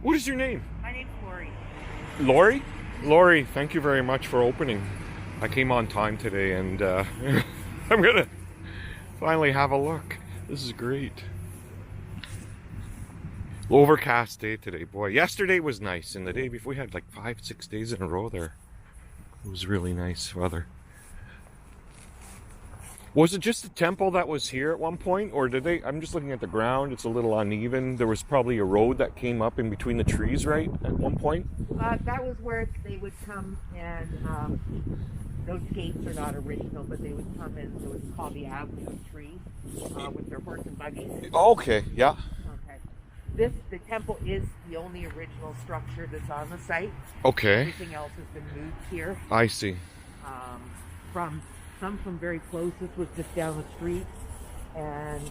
What is your name? My name's Lori. Lori? Lori, thank you very much for opening. I came on time today and I'm gonna finally have a look. This is great. Overcast day today, boy. Yesterday was nice, and the day before we had like 5-6 days in a row there. It was really nice weather. Was it just the temple that was here at one point, or did they? I'm just looking at the ground. It's a little uneven. There was probably a road that came up in between the trees, right, at one point? That was where they would come and those gates are not original, but they would come in. It was called the Avenue of Trees with their horse and buggies. Okay, yeah. Okay. The temple is the only original structure that's on the site. Okay. Everything else has been moved here. I see. Some from very close. This was just down the street, and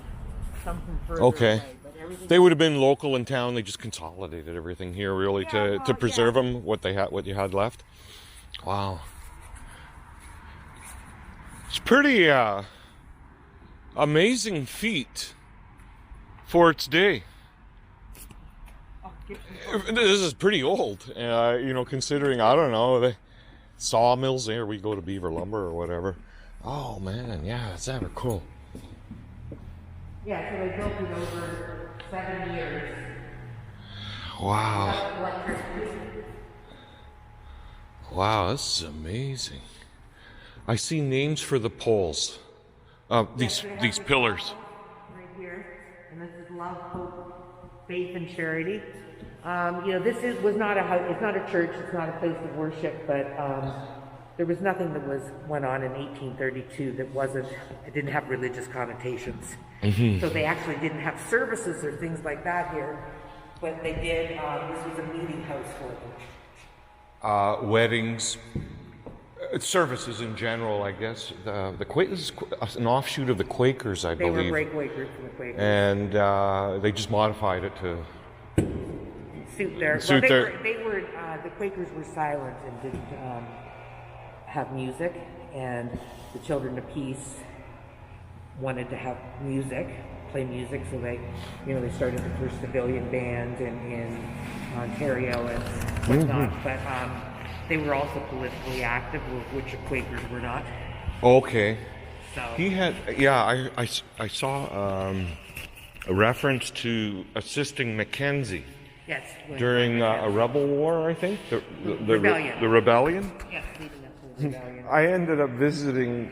some from further Okay. away. But They would have been local in town. They just consolidated everything here, really, to preserve them, what you had left. Wow. It's pretty amazing feat for its day. This is pretty old, considering, I don't know, the sawmills there. We go to Beaver Lumber or whatever. Oh man, yeah, it's ever cool. Yeah, so they built it over 7 years. Wow. Wow, this is amazing. I see names for the poles. These pillars. Right here, and this is love, hope, faith, and charity. This was not a house. It's not a church. It's not a place of worship. But there was nothing that went on in 1832 it didn't have religious connotations. Mm-hmm. So they actually didn't have services or things like that here. But they did. This was a meeting house for them. Weddings, services in general, I guess. The Quakers, an offshoot of the Quakers, I believe. They were a breakaway group from the Quakers. And they just modified it to suit their. The Quakers were silent and didn't have music, and the Children of Peace wanted to have play music, so they started the first civilian band in Ontario and whatnot. Mm-hmm. But they were also politically active, which the Quakers were not. Okay. So he had, I saw a reference to assisting Mackenzie. Yes. During a rebel war, I think? The rebellion. The rebellion? Yes, leading up to the rebellion. I ended up visiting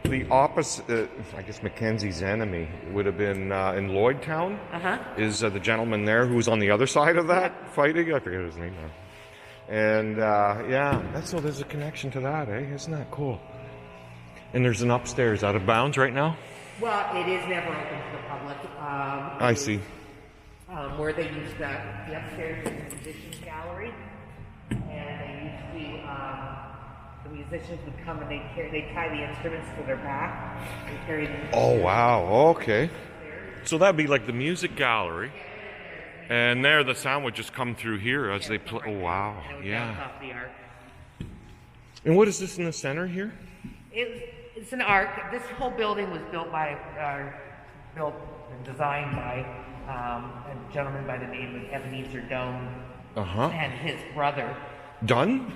the opposite, I guess Mackenzie's enemy would have been in Lloydtown. Uh-huh. Is the gentleman there who was on the other side of that fighting? I forget his name now. And so there's a connection to that, eh? Isn't that cool? And there's an upstairs out of bounds right now? Well, it is never open to the public. I see. Where they used the upstairs is the musicians gallery, and they used the musicians would come and they'd tie the instruments to their back and carry them. Oh wow! Okay. So that'd be like the music gallery, and there the sound would just come through here as they play. Oh wow! Yeah. And what is this in the center here? It's an arc. This whole building was built and designed by a gentleman by the name of Ebenezer Doane and his brother. Doane,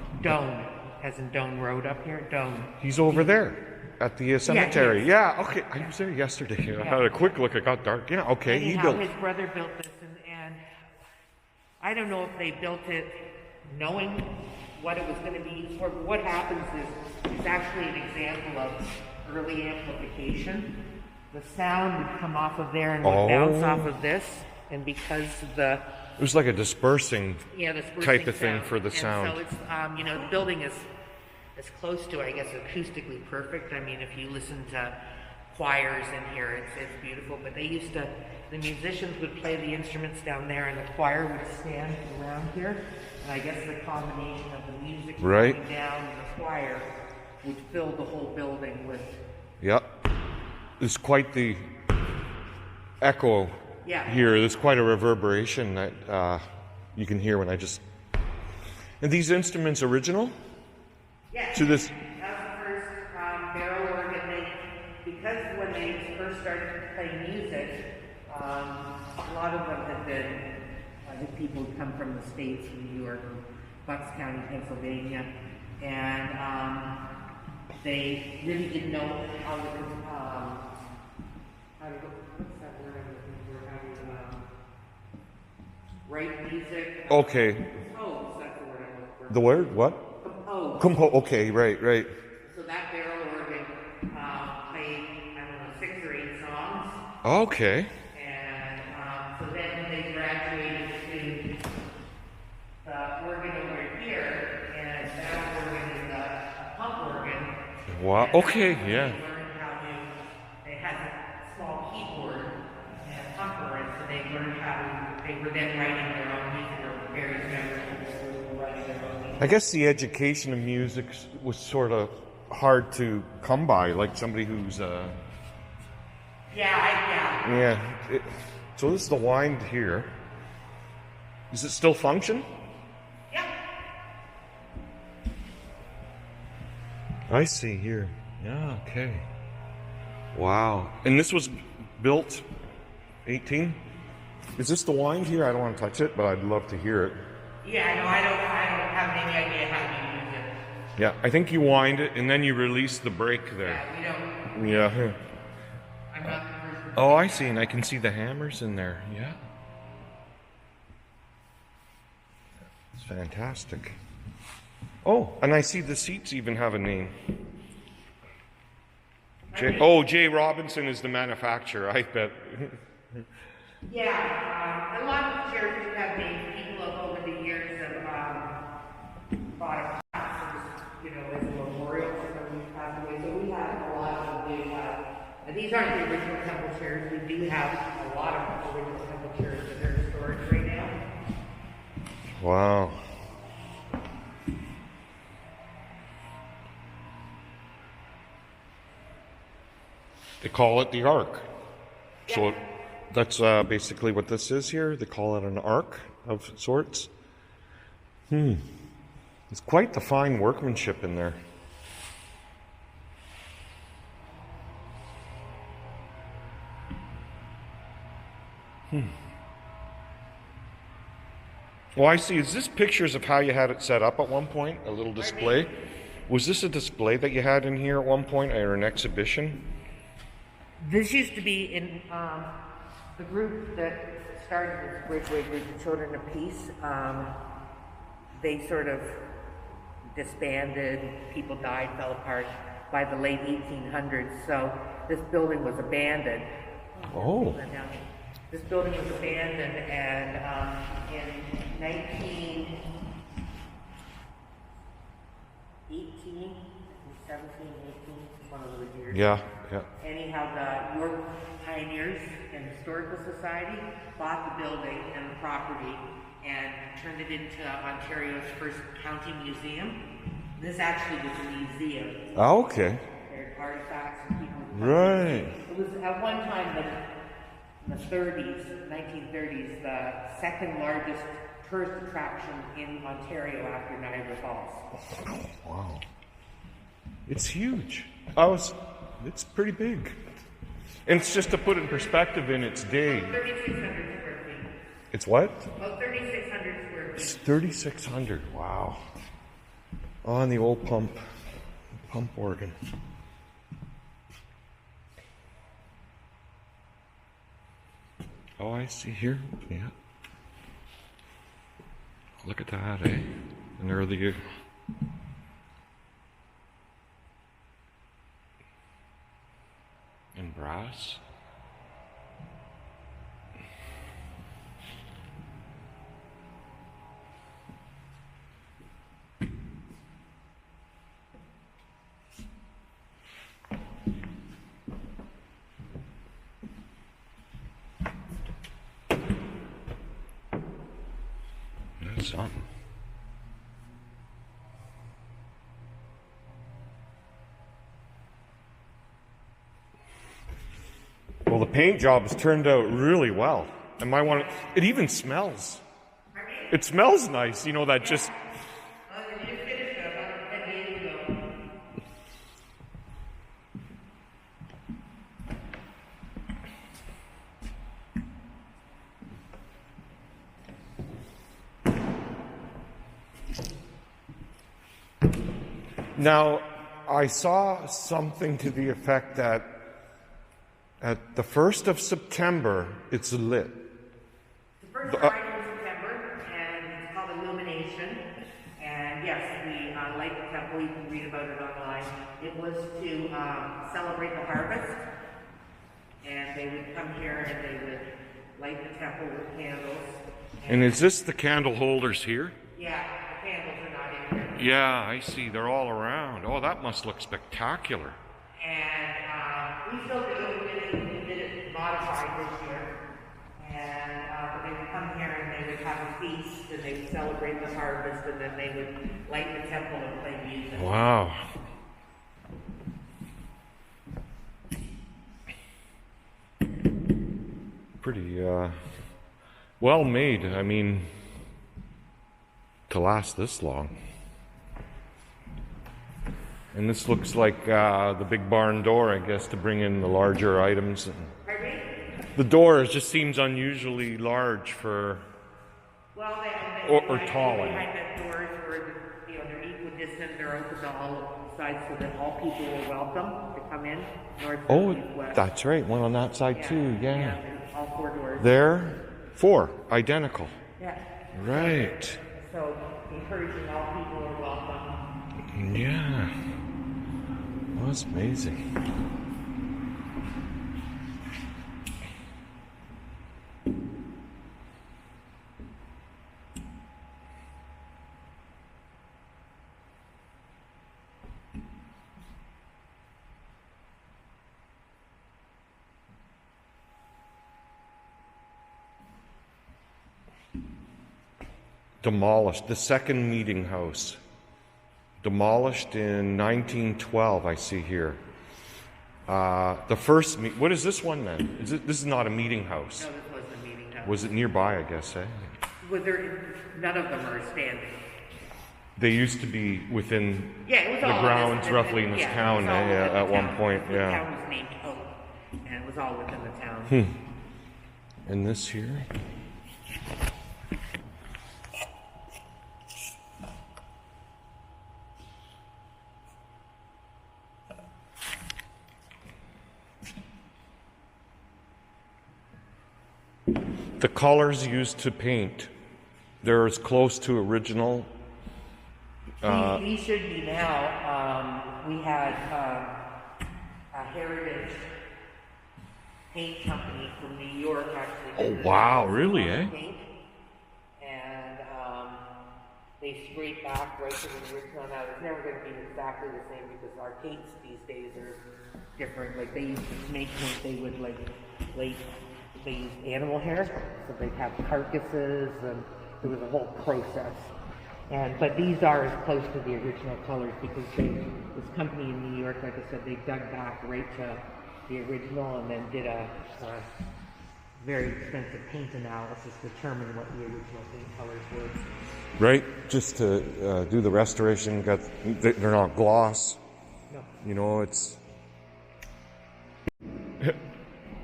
as in Doane Road up here. Doane. He's over there at the cemetery. Yeah, okay. I was there yesterday. I had a quick look. It got dark. Yeah, okay. Anyhow, his brother built this, and I don't know if they built it knowing what it was going to be used for. But what happens is it's actually an example of early amplification. The sound would come off of there and would bounce off of this, and because it was like a dispersing type of thing for the and sound. So it's the building is as close to, I guess, acoustically perfect. I mean, if you listen to choirs in here, it's beautiful. But the musicians would play the instruments down there, and the choir would stand around here. And I guess the combination of the music coming down and the choir would fill the whole building with. Yep. There's quite the echo here. There's quite a reverberation that you can hear when I just... And these instruments original? Yes. To this? That's the first barrel organ. Because when they first started playing music, a lot of them had been I think people who come from the States, from New York, from Bucks County, Pennsylvania, and they really didn't know how to, what's that word I'm looking for, how to write music. Okay. Compose, that's the word I'm looking for. The word? What? Compose. Okay, right. So that barrel organ played, I don't know, 6 or 8 songs. Okay. And so then they graduated to the organ over here, and that organ is a pump organ. Wow. Okay, yeah. They learned how to, they had a small keyboard and a pumper, and so they learned how to, they were then writing their own music, or various members were writing their own music. I guess the education of music was sort of hard to come by, like somebody who's Yeah. So this is the wind here. Does it still function? Yeah. I see here. Yeah, okay. Wow. And this was built 18? Is this the wind here? I don't want to touch it, but I'd love to hear it. Yeah, no, I don't have any idea how to use it. Yeah, I think you wind it and then you release the brake there. Yeah, we don't. Yeah. I'm not the person. Oh, I see, and I can see the hammers in there. Yeah. It's fantastic. Oh, and I see the seats even have a name. J. Robinson is the manufacturer, I bet. Yeah, a lot of chairs do have names. People have over the years have bought a class, as a memorial for somebody who passed away. So we have a lot of them do have. And these aren't the original temple chairs. We do have a lot of original temple chairs that are in storage right now. Wow. They call it the Ark. Yeah. So that's basically what this is here. They call it an ark of sorts. It's quite the fine workmanship in there. Well, I see. Is this pictures of how you had it set up at one point? A little display? Was this a display that you had in here at one point, or an exhibition? This used to be in the group that started this Bridgeway group, the Children of Peace. They sort of disbanded, people died, fell apart by the late 1800s. So this building was abandoned. Oh. This building was abandoned, and in 1918, 17, 18, one of those years. Yeah. Anyhow, the York Pioneers and Historical Society bought the building and the property and turned it into Ontario's first county museum. This actually was a museum. Oh, okay. There are artifacts and people. Right. It was at one time in the 1930s, the second largest tourist attraction in Ontario after Niagara Falls. Wow. It's huge. It's pretty big. And it's just to put in perspective in its day. 3,600 square feet. It's what? About 3,600 square feet. It's 3,600. Wow. On the old pump organ. Oh, I see here. Yeah. Look at that, eh? And there are the in brass. That's something. Well, the paint job has turned out really well. And it even smells. It smells nice, that just. Now, I saw something to the effect that at the 1st of September, it's lit. The first Friday in September, and it's called Illumination. And yes, we light the temple. You can read about it online. It was to celebrate the harvest. And they would come here and they would light the temple with candles. And is this the candle holders here? Yeah, the candles are not in here. Yeah, I see. They're all around. Oh, that must look spectacular. And we still do it. We did it modified this year. And but they would come here and they would have a feast and they would celebrate the harvest and then they would light the temple and play music. Wow. Pretty well made. I mean, to last this long. And this looks like the big barn door, I guess, to bring in the larger items. Pardon me? The door just seems unusually large for, Well, or tall. Behind that doors were, they're equidistant. They're open to all sides so that all people are welcome to come in. North, Oh, south, east, west. that's right. One on that side too. Yeah. All 4 doors. There, 4 identical. Yeah. Right. So encouraging all people are welcome. Yeah. Well, that's amazing. Demolished, the second meeting house. Demolished in 1912, I see here. The first, what is this one then? This is not a meeting house. No, this wasn't a meeting house. Was it nearby, I guess, eh? None of them are standing. They used to be within Yeah, it was the all grounds roughly in this yeah, town, it was all eh? within the At one town. point, The yeah. town was named Oak, and it was all within the town. And this here? The colors used to paint, they're as close to original. We should be now. We had a heritage paint company from New York actually. Oh, wow, really, eh? Paint, and they sprayed back right to the original. Now it's never going to be exactly the same because our paints these days are different. Like they used to make paint, they would they used animal hair, so they'd have carcasses, and there was a whole process. But these are as close to the original colors because this company in New York, like I said, they dug back right to the original and then did a very expensive paint analysis to determine what the original paint colors were. Right, just to do the restoration, they're not gloss. No. You know, it's...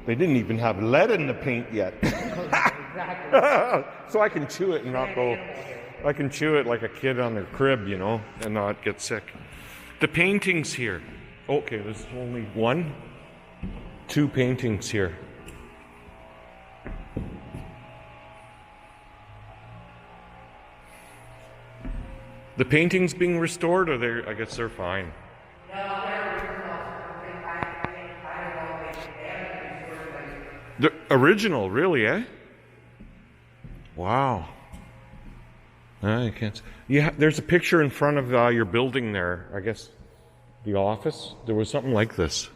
They didn't even have lead in the paint yet. Exactly. So I can chew it and not go... I can chew it like a kid on their crib, you know, and not get sick. The paintings here. Okay, there's only 2 paintings here. The paintings being restored, or I guess they're fine. No, they're original. I don't know if they haven't restored them. The original, really, eh? Wow. I can't. Yeah, there's a picture in front of your building there. I guess the office. There was something like this.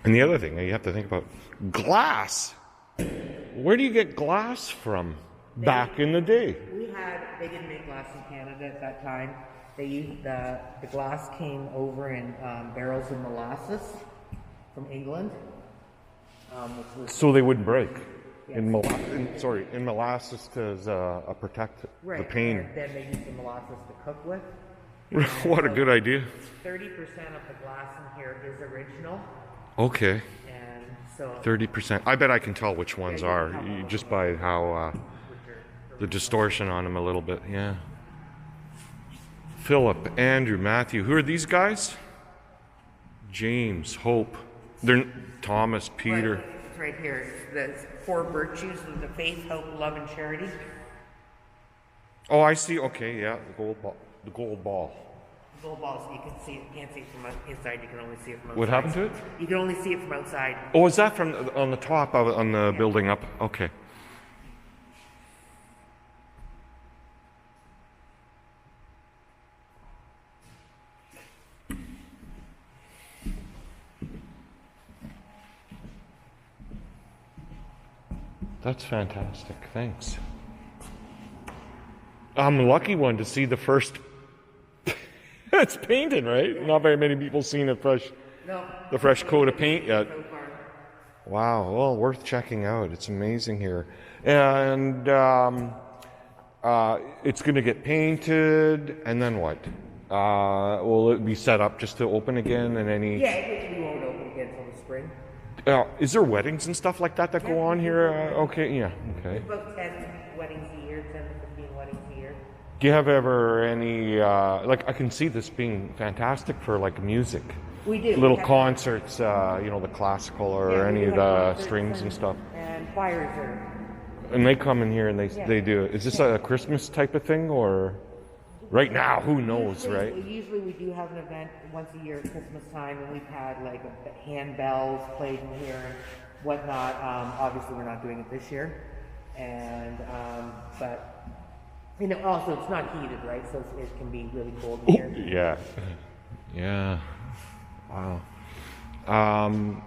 And the other thing you have to think about, glass. Where do you get glass from back in the day? They didn't make glass in Canada at that time. They used the glass came over in barrels of molasses from England. Which was, So they wouldn't break. Yes. In molasses to protect the pain. And then they used the molasses to cook with. What a good idea. 30% of the glass in here is original. Okay. And so 30%. I bet I can tell which ones are just by how the distortion on them a little bit. Yeah. Philip, Andrew, Matthew. Who are these guys? James, Hope. They're Thomas, Peter. Right, it's right here. It's the 4 virtues of the faith, hope, love, and charity. Oh, I see. Okay, yeah, the gold ball. The gold ball. The gold ball, so you can see it. You can't see it from inside. You can only see it from outside. What happened to it? You can only see it from outside. Oh, is that from on the top of on the building up? Okay. That's fantastic. Thanks. I'm a lucky one to see the first. It's painted, right? Not very many people seen the fresh coat of paint yet. Wow. Well, worth checking out. It's amazing here, and it's going to get painted, and then what? Will it be set up just to open again? And any? Yeah, it won't open again until the spring. Is there weddings and stuff like that go on here? Okay, yeah, okay. About 10 weddings a year, 10 to 15 weddings a year. Do you have ever any, like, I can see this being fantastic for, like, music. We do. Little concerts, the classical or any of the strings and stuff. And choirs are... And they come in here and they do it. Is this a Christmas type of thing, or... Right now, who knows, right? Usually we do have an event once a year at Christmas time, and we've had like handbells played in here and whatnot. Obviously we're not doing it this year, and but also it's not heated, right? So it can be really cold in here. Yeah. Wow.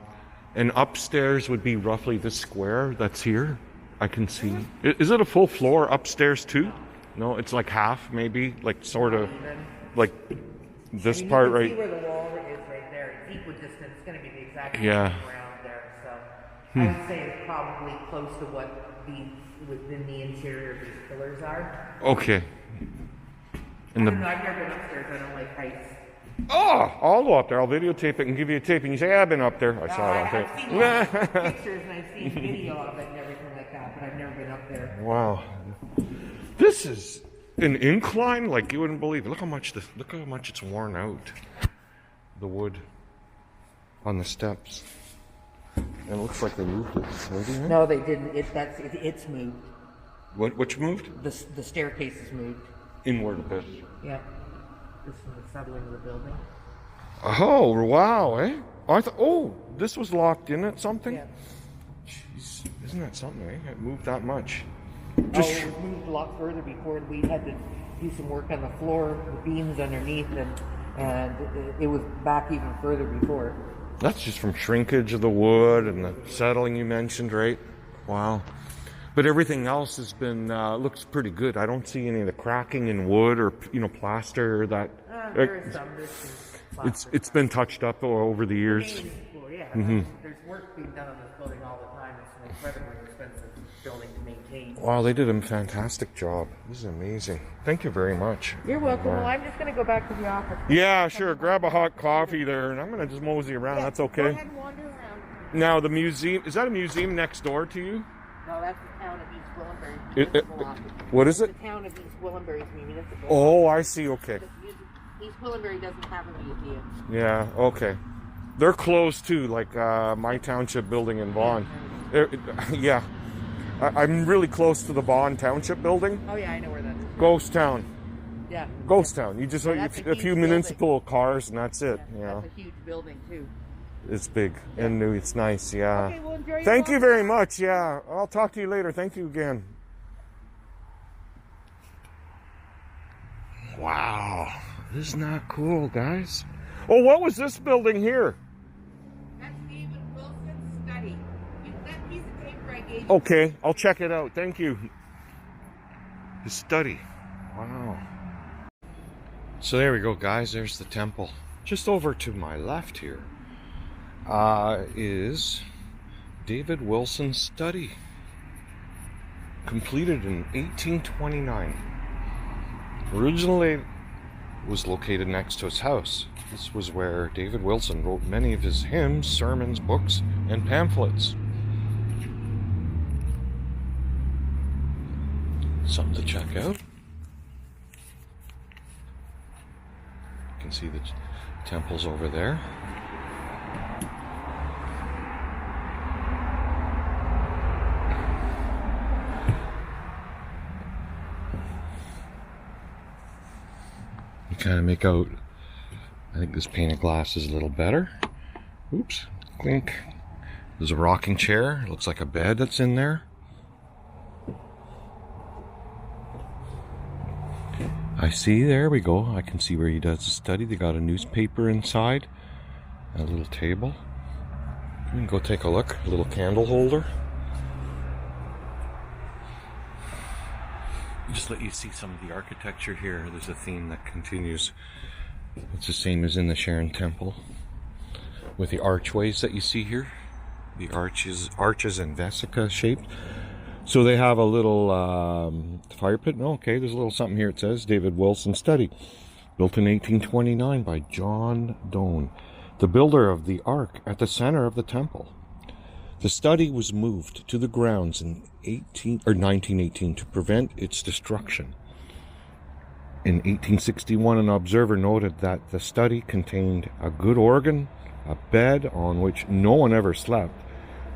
And upstairs would be roughly this square that's here. I can see. Is it a full floor upstairs too? No, it's like half, maybe, like sort of, like this part right. You can see where the wall is right there. It's equidistant. It's going to be the exact same around there. So I would say it's probably close to what within the interior of these pillars are. Okay. And I've never been upstairs. I don't like heights. Oh, I'll go up there. I'll videotape it and give you a tape, and you say, I've been up there. I saw it on tape. I've seen lots of pictures and I've seen video of it and everything like that, but I've never been up there. Wow. This is an incline like you wouldn't believe. Look how much it's worn out. The wood on the steps. And it looks like they moved it. No, they didn't. It's moved. Which moved? The staircase is moved. Inward a bit. Yeah. This is the settling of the building. Oh, wow, eh? This was locked in at something? Yeah. Jeez, isn't that something, eh? It moved that much. It was moved a lot further before. We had to do some work on the floor, the beams underneath, and it was back even further before. That's just from shrinkage of the wood and the settling you mentioned, right? Wow. But everything else has been, looks pretty good. I don't see any of the cracking in wood or, plaster that... There is some. It's been touched up over the years. There's work being done on this building all the time. It's an incredibly expensive building to maintain. Wow, they did a fantastic job. This is amazing. Thank you very much. You're welcome. Well, I'm just going to go back to the office. Yeah, sure. Grab a hot coffee there, and I'm going to just mosey around. That's okay. Go ahead and wander around. Now, the museum, is that a museum next door to you? No, that's the town of East Gwillimbury. What is it? The town of East Gwillimbury is municipal. Oh, I see. Okay. East Gwillimbury doesn't have a museum. Yeah, okay. They're close too, like my township building in Vaughan. Yeah. I'm really close to the Vaughan Township building. Oh, yeah, I know where that is. Ghost town. Yeah. Ghost town. You just a few municipal cars and that's it. Yeah, that's a huge building too. It's big and new. It's nice, yeah. Okay, well, enjoy your Thank you very much, yeah. I'll talk to you later. Thank you again. Wow. Isn't that cool, guys? Oh, what was this building here? That's David Wilson's study. That piece of paper I gave you. Okay, I'll check it out. Thank you. His study. Wow. So there we go, guys. There's the temple. Just over to my left here is David Wilson's study. Completed in 1829. Originally was located next to his house. This was where David Wilson wrote many of his hymns, sermons, books, and pamphlets. Something to check out. can see the temples over there. You kind of make out, I think this pane of glass is a little better. Oops, clink. There's a rocking chair. It looks like a bed that's in there. I see, there we go. I can see where he does the study. They got a newspaper inside, a little table. You can go take a look. A little candle holder. Just let you see some of the architecture here. There's a theme that continues. It's the same as in the Sharron Temple, with the archways that you see here. The arches and vesica shaped. So they have a little fire pit. Oh, okay, there's a little something here. It says David Wilson Study, built in 1829 by John Donne, the builder of the ark at the center of the temple. The study was moved to the grounds in 1918 to prevent its destruction. In 1861, an observer noted that the study contained a good organ, a bed on which no one ever slept,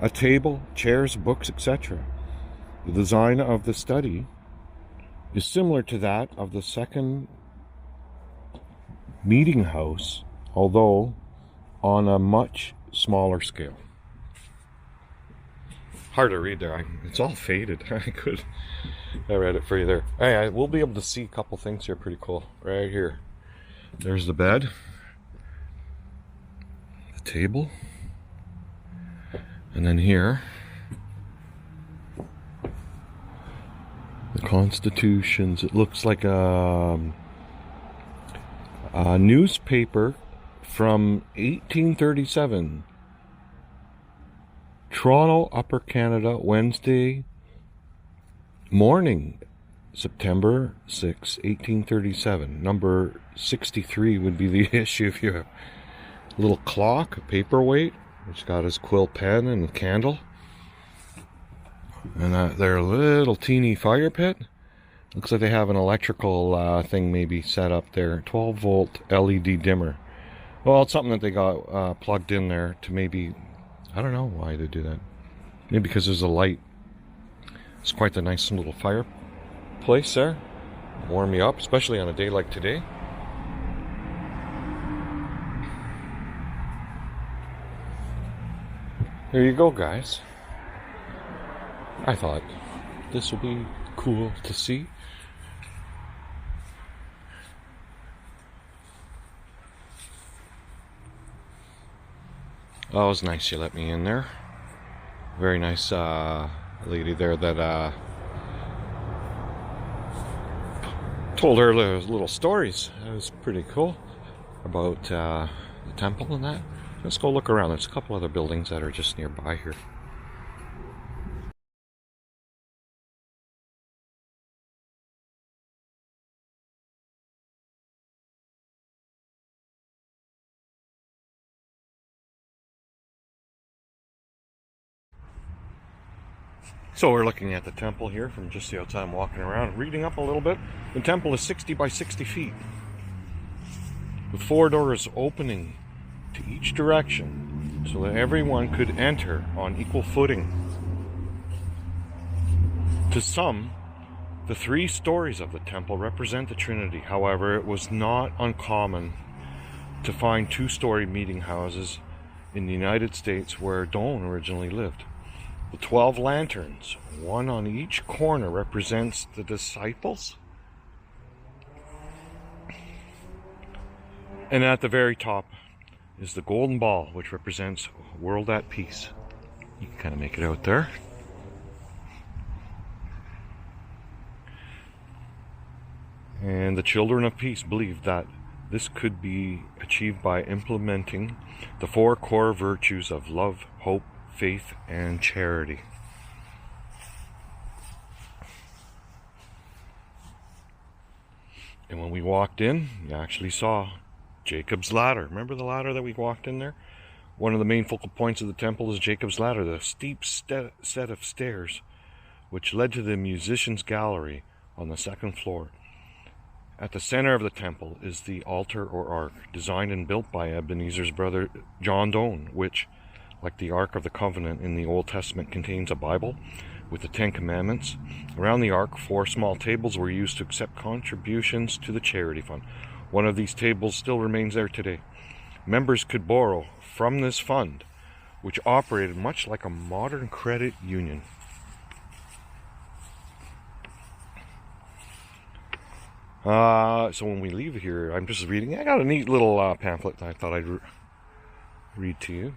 a table, chairs, books, etc. The design of the study is similar to that of the second meeting house, although on a much smaller scale. Hard to read there. It's all faded. I read it for you there. Hey, we'll be able to see a couple things here. Pretty cool. Right here. There's the bed. The table. And then here, the constitutions. It looks like a newspaper from 1837. Toronto, Upper Canada, Wednesday morning, September 6, 1837. Number 63 would be the issue if you have a little clock, a paperweight. It's got his quill pen and a candle. And their little teeny fire pit. Looks like they have an electrical thing maybe set up there. 12-volt LED dimmer. Well, it's something that they got plugged in there to maybe... I don't know why they do that. Maybe because there's a light. It's quite a nice little fireplace there. Warm you up, especially on a day like today. There you go, guys. I thought this would be cool to see. Oh, it was nice you let me in there. Very nice lady there that told her little stories. It was pretty cool about the temple and that. Let's go look around. There's a couple other buildings that are just nearby here. So we're looking at the temple here from just the outside. I'm walking around, reading up a little bit. The temple is 60 by 60 feet, with 4 doors opening to each direction so that everyone could enter on equal footing. To some, the 3 stories of the temple represent the Trinity. However, it was not uncommon to find 2-story meeting houses in the United States where Donne originally lived. The 12 lanterns, one on each corner, represents the disciples. And at the very top is the golden ball, which represents a world at peace. You can kind of make it out there. And the children of peace believed that this could be achieved by implementing the 4 core virtues of love, hope, faith, and charity. And when we walked in, you actually saw Jacob's ladder. Remember the ladder that we walked in there? One of the main focal points of the temple is Jacob's ladder, the steep set of stairs which led to the musician's gallery on the 2nd floor. At the center of the temple is the altar or ark, designed and built by Ebenezer's brother John Donne, which, like the Ark of the Covenant in the Old Testament, contains a Bible with the Ten Commandments. Around the ark, 4 small tables were used to accept contributions to the charity fund. One of these tables still remains there today. Members could borrow from this fund, which operated much like a modern credit union. So when we leave here, I'm just reading. I got a neat little pamphlet that I thought I'd read to you.